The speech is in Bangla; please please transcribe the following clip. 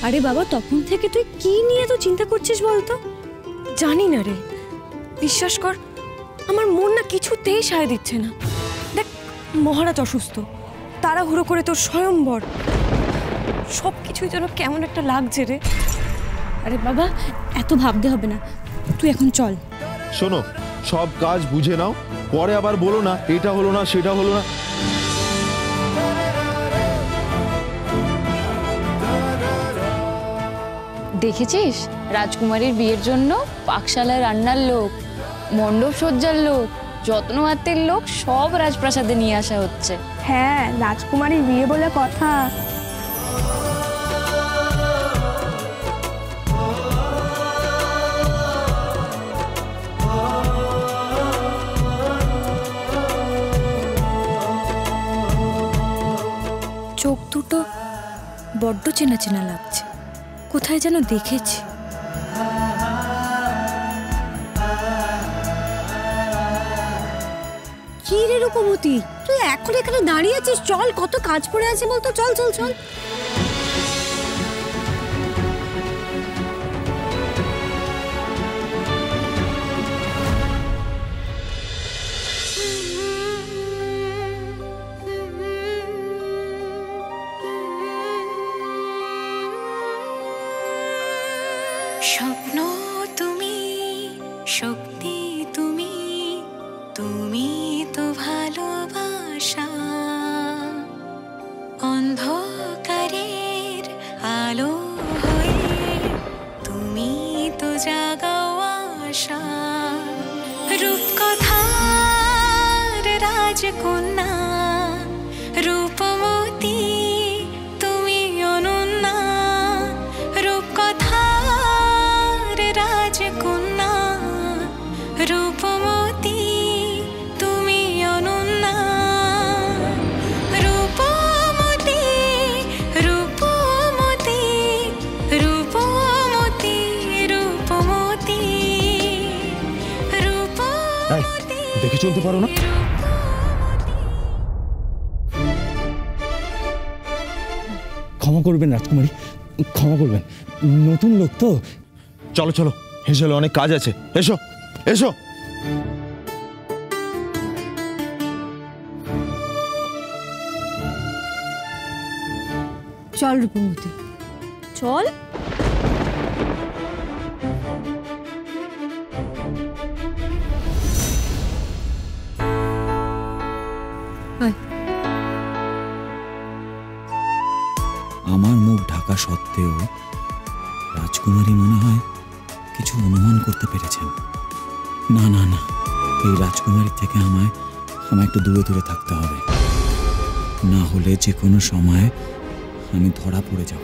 আরে বাবা, তখন থেকে তুই কি নিয়ে তো চিন্তা করছিস বলতো? জানি না রে, বিশ্বাস কর আমার মন না কিছুতেই সায় দিচ্ছে না। দেখ, মহারাজ অসুস্থ, তাড়াহুড়ো করে তোর স্বয়ংবর, সব কিছুই যেন কেমন একটা লাগছে রে। আরে বাবা, এত ভাবতে হবে না, তুই এখন চল। শোনো, সব কাজ বুঝে নাও, পরে আবার বলো না এটা হলো না সেটা হলো না। দেখেছিস, রাজকুমারীর বিয়ের জন্য পাকশালায় রান্নার লোক, মণ্ডপ সজ্জার লোক, যত্নআত্তের লোক সব রাজপ্রাসাদে নিয়ে আসা হচ্ছে। হ্যাঁ, রাজকুমারীর বিয়ে বলে কথা। চোখ দুটো বড্ড চেনা চেনা লাগছে, কোথায় যেন দেখেছি। কি রে রূপমতি, তুই এখন এখানে দাঁড়িয়ে আছিস? চল, কত কাজ পড়ে আছে বলতো। চল চল চল। স্বপ্ন তুমি, শক্তি তুমি, তুমি তো ভালোবাসা, অন্ধকারের আলো হয়ে তুমি তো জাগাও আশা। রূপকথার রাজকন্যা, রূপমতি তুমি অনন্যা, রূপকথার রাজকন্যা, রূপমতি তুমি অনন্যা, রূপমতি রূপমতি রূপমতি রূপমতি রূপমতি। দেখে চলতে পারো না? ক্ষমা করবেন রাজকুমারী, ক্ষমা করবেন, নতুন লোক তো। চলো চলো, হেসেলে অনেক কাজ আছে, এসো এসো। চল রূপমতি, চল। আমার মুখ ঢাকা সত্ত্বেও রাজকুমারী মনে হয় কিছু অনুমান করতে পেরেছেন। না না না, এই রাজকুমারীর থেকে আমায় একটু দূরে দূরে থাকতে হবে, না হলে যে কোনো সময় আমি ধরা পড়ে যাব।